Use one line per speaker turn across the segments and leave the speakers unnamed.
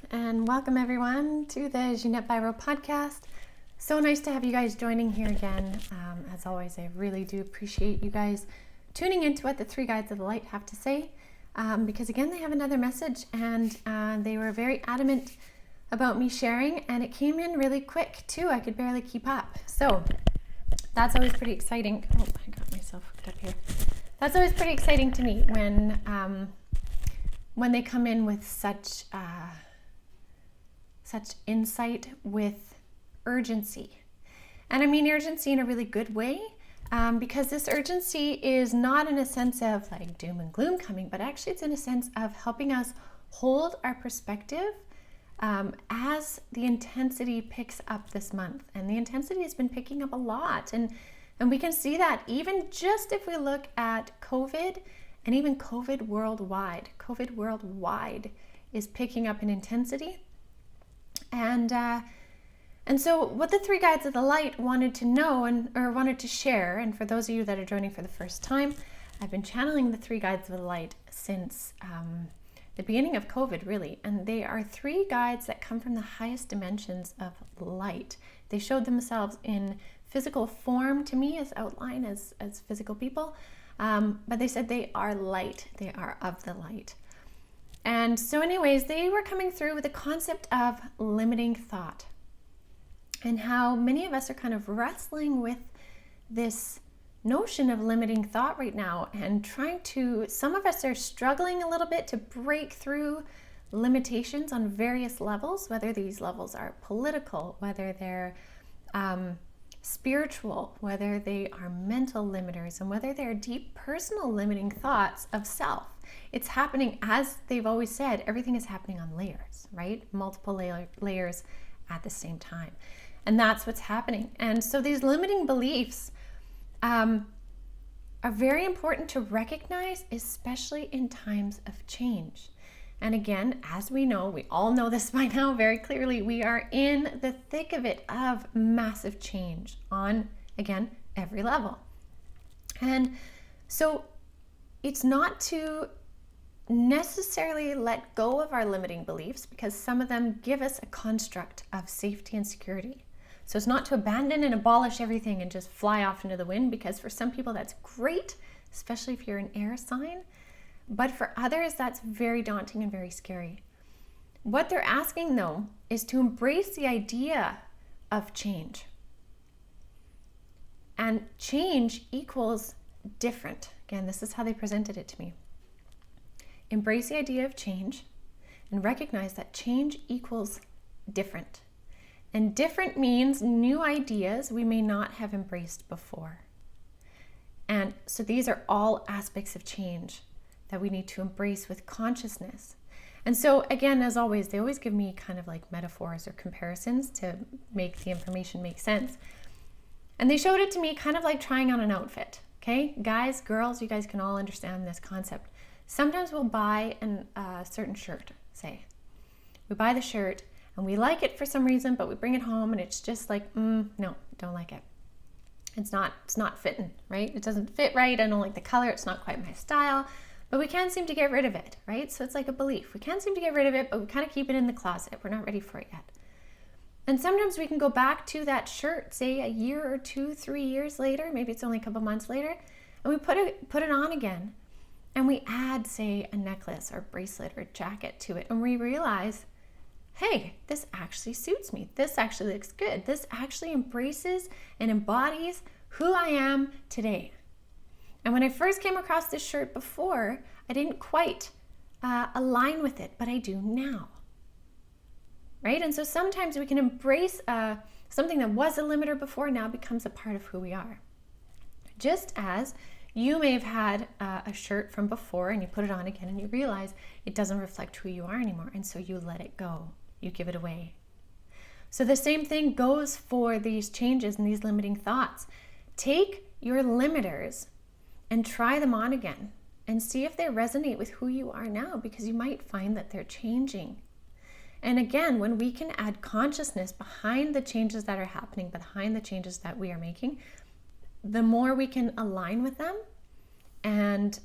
and welcome everyone to the Ginette Biro Podcast. So nice to have you guys joining here again. As always, I really do appreciate you guys tuning into what the three guides of the light have to say, because again, they have another message, and they were very adamant about me sharing, and it came in really quick too. I could barely keep up. So that's always pretty exciting. Oh, I got myself hooked up here. That's always pretty exciting to me when they come in with such insight with urgency. And I mean urgency in a really good way, because this urgency is not in a sense of like doom and gloom coming, but actually it's in a sense of helping us hold our perspective as the intensity picks up this month. And the intensity has been picking up a lot. And we can see that even just if we look at COVID and even COVID worldwide. COVID worldwide is picking up in intensity. And so what the three guides of the light wanted to know or wanted to share, and for those of you that are joining for the first time, I've been channeling the three guides of the light since the beginning of COVID, really. And they are three guides that come from the highest dimensions of light. They showed themselves in physical form to me as outline as physical people. But they said they are light. They are of the light. And so anyways, they were coming through with the concept of limiting thought and how many of us are kind of wrestling with this notion of limiting thought right now and some of us are struggling a little bit to break through limitations on various levels, whether these levels are political, whether they're spiritual, whether they are mental limiters, and whether they're deep personal limiting thoughts of self. It's happening, as they've always said, everything is happening on layers, right? Multiple layers at the same time. And that's what's happening. And so these limiting beliefs are very important to recognize, especially in times of change. And again, as we know, we all know this by now very clearly, we are in the thick of it of massive change on, again, every level. And so it's not to necessarily let go of our limiting beliefs, because some of them give us a construct of safety and security. So it's not to abandon and abolish everything and just fly off into the wind, because for some people that's great, especially if you're an air sign. But for others, that's very daunting and very scary. What they're asking, though, is to embrace the idea of change. And change equals different. Again, this is how they presented it to me. Embrace the idea of change and recognize that change equals different. And different means new ideas we may not have embraced before. And so these are all aspects of change that we need to embrace with consciousness. And so again, as always, they always give me kind of like metaphors or comparisons to make the information make sense. And they showed it to me kind of like trying on an outfit. Okay, guys, girls, you guys can all understand this concept. Sometimes we'll buy a certain shirt, say. We buy the shirt and we like it for some reason, but we bring it home and it's just like, no, don't like it. It's not fitting, right? It doesn't fit right. I don't like the color. It's not quite my style. But we can't seem to get rid of it, right? So it's like a belief. We can't seem to get rid of it, but we kind of keep it in the closet. We're not ready for it yet. And sometimes we can go back to that shirt, say a year or 2, 3 years later, maybe it's only a couple months later, and we put it on again. And we add, say, a necklace or bracelet or jacket to it. And we realize, hey, this actually suits me. This actually looks good. This actually embraces and embodies who I am today. And when I first came across this shirt before, I didn't quite align with it, but I do now, right? And so sometimes we can embrace something that was a limiter before now becomes a part of who we are. Just as you may have had a shirt from before and you put it on again and you realize it doesn't reflect who you are anymore. And so you let it go, you give it away. So the same thing goes for these changes and these limiting thoughts. Take your limiters and try them on again and see if they resonate with who you are now, because you might find that they're changing. And again, when we can add consciousness behind the changes that are happening, behind the changes that we are making, the more we can align with them and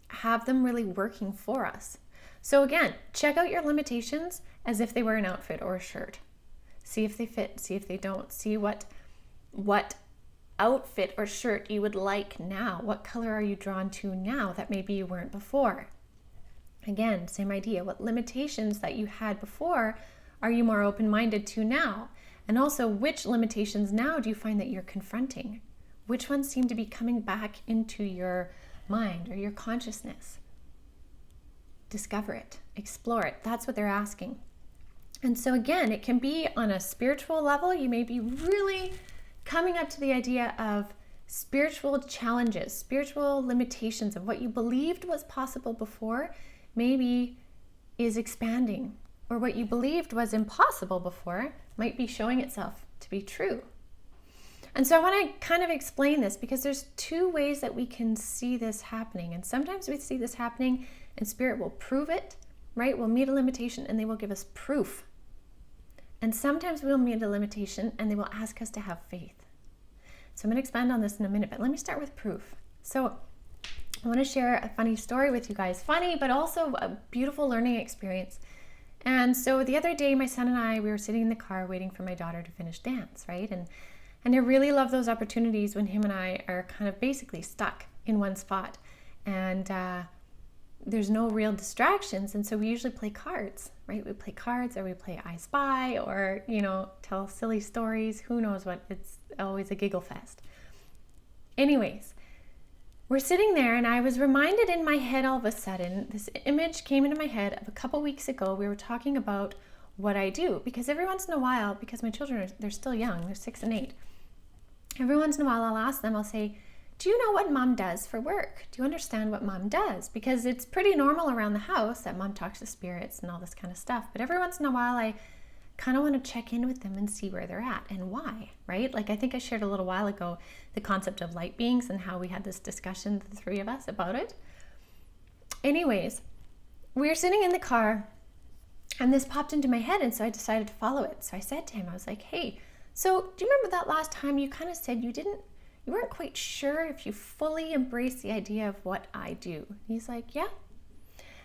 have them really working for us. So again, check out your limitations as if they were an outfit or a shirt. See if they fit, see if they don't. See what outfit or shirt you would like now. What color are you drawn to now that maybe you weren't before? Again, same idea. What limitations that you had before are you more open-minded to now? And also, which limitations now do you find that you're confronting? Which ones seem to be coming back into your mind or your consciousness? Discover it, explore it. That's what they're asking. And so again, it can be on a spiritual level. You may be really coming up to the idea of spiritual challenges, spiritual limitations of what you believed was possible before, maybe is expanding, or what you believed was impossible before might be showing itself to be true. And so I want to kind of explain this because there's two ways that we can see this happening. And sometimes we see this happening and Spirit will prove it, right? We'll meet a limitation and they will give us proof. And sometimes we'll meet a limitation and they will ask us to have faith. So I'm going to expand on this in a minute, but let me start with proof. So I want to share a funny story with you guys. Funny, but also a beautiful learning experience. And so the other day, my son and I, we were sitting in the car waiting for my daughter to finish dance, right? And I really love those opportunities when him and I are kind of basically stuck in one spot. And there's no real distractions. And so we usually play cards, right? We play cards or we play I Spy or, tell silly stories. Who knows what? It's always a giggle fest. Anyways, we're sitting there and I was reminded in my head all of a sudden, this image came into my head of a couple weeks ago. We were talking about what I do because every once in a while, because my children, they're still young, they're 6 and 8. Every once in a while I'll ask them, I'll say, do you know what mom does for work? Do you understand what mom does? Because it's pretty normal around the house that mom talks to spirits and all this kind of stuff. But every once in a while I kind of want to check in with them and see where they're at and why, right? Like I think I shared a little while ago the concept of light beings and how we had this discussion, the three of us, about it. Anyways, we were sitting in the car and this popped into my head and so I decided to follow it. So I said to him, I was like, hey, so do you remember that last time you kind of said you weren't quite sure if you fully embraced the idea of what I do? And he's like, yeah.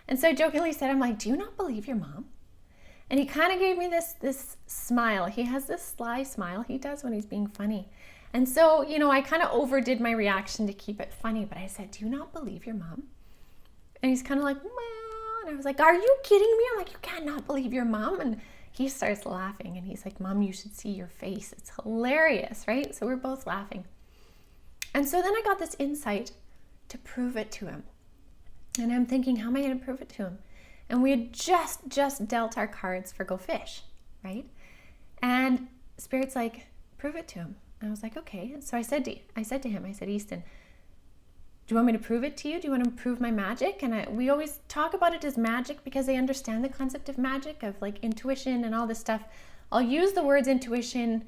And so I jokingly said, I'm like, do you not believe your mom? And he kind of gave me this smile. He has this sly smile he does when he's being funny. And so, I kind of overdid my reaction to keep it funny, but I said, do you not believe your mom? And he's kind of like, well, and I was like, are you kidding me? I'm like, you cannot believe your mom. And he starts laughing and he's like, Mom, you should see your face. It's hilarious, right? So we're both laughing. And so then I got this insight to prove it to him. And I'm thinking, how am I going to prove it to him? And we had just dealt our cards for Go Fish, right? And Spirit's like, prove it to him. And I was like, okay. So I said to him, Easton, do you want me to prove it to you? Do you want to prove my magic? And we always talk about it as magic because they understand the concept of magic, of like intuition and all this stuff. I'll use the words intuition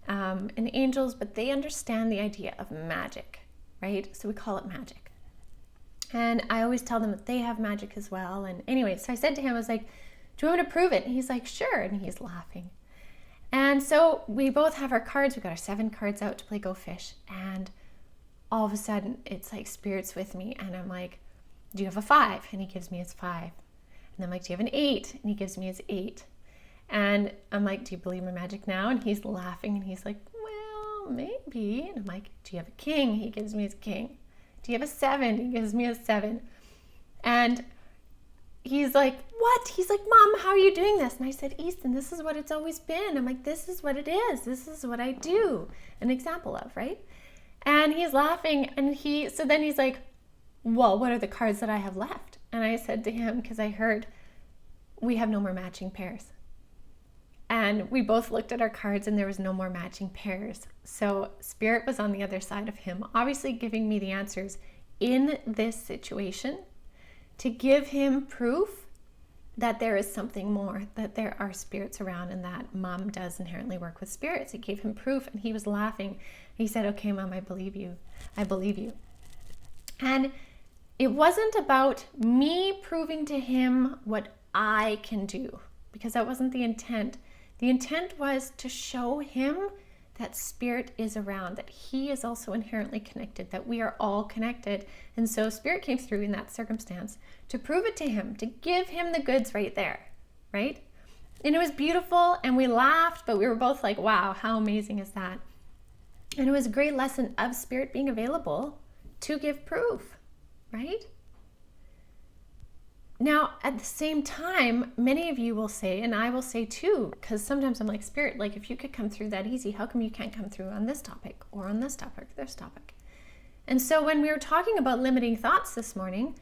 and angels, but they understand the idea of magic, right? So we call it magic. And I always tell them that they have magic as well. And anyway, so I said to him, I was like, do you want me to prove it? And he's like, sure. And he's laughing. And so we both have our cards. We got our 7 cards out to play Go Fish. And all of a sudden, it's like Spirit's with me. And I'm like, do you have a 5? And he gives me his 5. And I'm like, do you have an 8? And he gives me his 8. And I'm like, do you believe my magic now? And he's laughing. And he's like, well, maybe. And I'm like, do you have a king? He gives me his king. Do you have a 7? He gives me a 7. And he's like, what? He's like, Mom, how are you doing this? And I said, Easton, this is what it's always been. I'm like, this is what it is. This is what I do. An example of, right? And he's laughing. And so then he's like, well, what are the cards that I have left? And I said to him, because I heard, we have no more matching pairs. And we both looked at our cards and there was no more matching pairs. So Spirit was on the other side of him, obviously giving me the answers in this situation to give him proof that there is something more, that there are spirits around and that Mom does inherently work with spirits. It gave him proof and he was laughing. He said, okay, Mom, I believe you. I believe you. And it wasn't about me proving to him what I can do, because that wasn't the intent. The intent was to show him that spirit is around, that he is also inherently connected, that we are all connected. And so spirit came through in that circumstance to prove it to him, to give him the goods right there, right? And it was beautiful, and we laughed, but we were both like, wow, how amazing is that? And it was a great lesson of spirit being available to give proof, right? Now, at the same time, many of you will say, and I will say too, because sometimes I'm like, spirit, like if you could come through that easy, how come you can't come through on this topic or on this topic, or this topic? And so when we were talking about limiting thoughts this morning,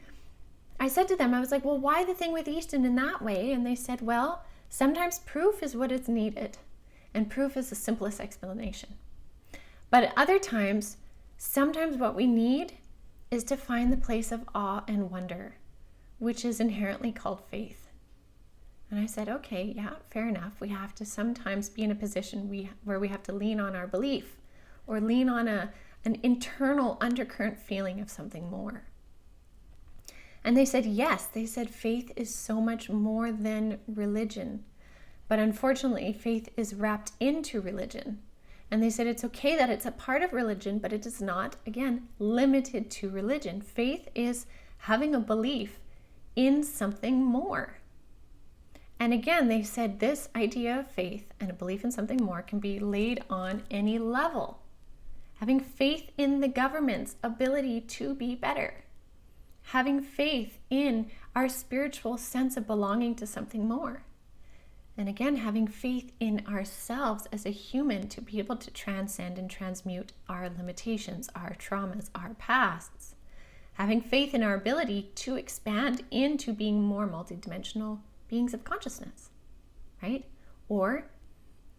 I said to them, I was like, well, why the thing with Easton in that way? And they said, well, sometimes proof is what is needed, and proof is the simplest explanation. But at other times, sometimes what we need is to find the place of awe and wonder, which is inherently called faith. And I said, okay, yeah, fair enough. We have to sometimes be in a position where we have to lean on our belief, or lean on an internal undercurrent feeling of something more. And they said, yes, they said faith is so much more than religion. But unfortunately, faith is wrapped into religion. And they said it's okay that it's a part of religion, but it is not, again, limited to religion. Faith is having a belief in something more. And again, they said this idea of faith and a belief in something more can be laid on any level. Having faith in the government's ability to be better. Having faith in our spiritual sense of belonging to something more. And again, having faith in ourselves as a human to be able to transcend and transmute our limitations, our traumas, our pasts. Having faith in our ability to expand into being more multidimensional beings of consciousness, right? Or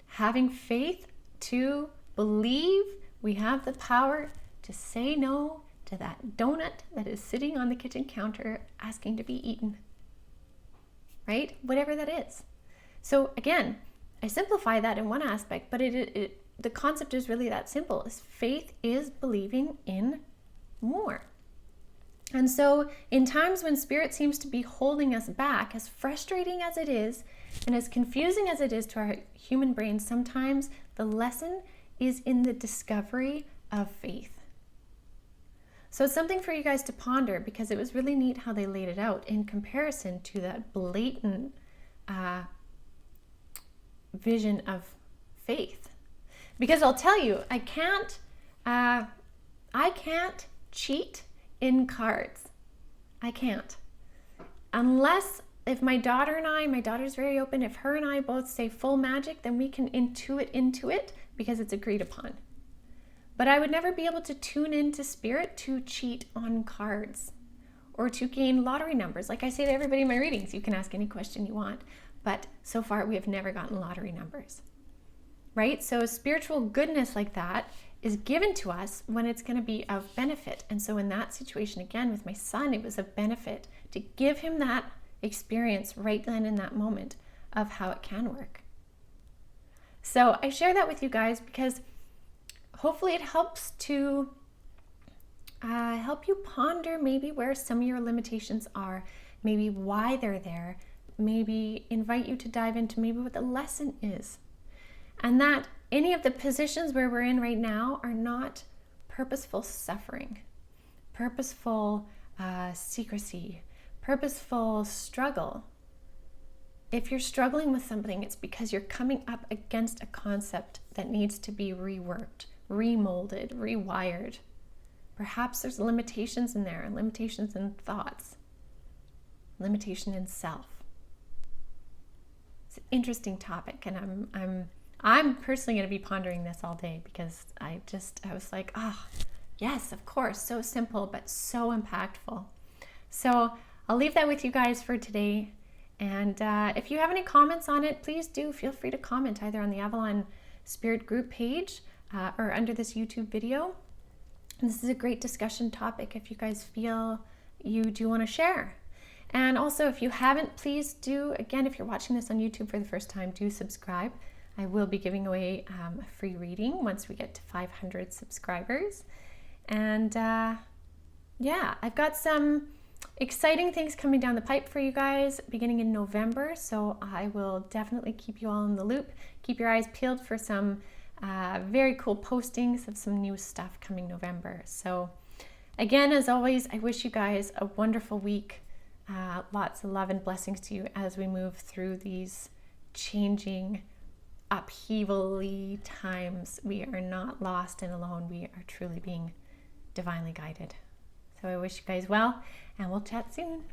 having faith to believe we have the power to say no to that donut that is sitting on the kitchen counter asking to be eaten, right? Whatever that is. So again, I simplify that in one aspect, but the concept is really that simple. Is faith is believing in more. And so in times when spirit seems to be holding us back, as frustrating as it is, and as confusing as it is to our human brain, sometimes the lesson is in the discovery of faith. So it's something for you guys to ponder, because it was really neat how they laid it out in comparison to that blatant vision of faith. Because I'll tell you, I can't cheat in cards. I can't. Unless if my daughter's very open, if her and I both say full magic, then we can intuit into it because it's agreed upon. But I would never be able to tune into spirit to cheat on cards or to gain lottery numbers. Like I say to everybody in my readings, you can ask any question you want, but so far we have never gotten lottery numbers, right? So spiritual goodness like that is given to us when it's going to be of benefit. And so in that situation, again, with my son, it was of benefit to give him that experience right then in that moment of how it can work. So I share that with you guys because hopefully it helps to help you ponder maybe where some of your limitations are, maybe why they're there, maybe invite you to dive into maybe what the lesson is. And that any of the positions where we're in right now are not purposeful suffering, purposeful secrecy, purposeful struggle. If you're struggling with something, it's because you're coming up against a concept that needs to be reworked, remolded, rewired. Perhaps there's limitations in there, limitations in thoughts, limitation in self. It's an interesting topic, and I'm personally going to be pondering this all day because I was like, yes, of course, so simple but so impactful. So I'll leave that with you guys for today. And if you have any comments on it, please do feel free to comment either on the Avalon Spirit Group page or under this YouTube video. And this is a great discussion topic if you guys feel you do want to share. And also, if you haven't, please do, again, if you're watching this on YouTube for the first time, do subscribe. I will be giving away a free reading once we get to 500 subscribers. And I've got some exciting things coming down the pipe for you guys beginning in November. So I will definitely keep you all in the loop. Keep your eyes peeled for some very cool postings of some new stuff coming November. So again, as always, I wish you guys a wonderful week. Lots of love and blessings to you as we move through these changing, upheaval-y times. We are not lost and alone. We are truly being divinely guided. So I wish you guys well, and we'll chat soon.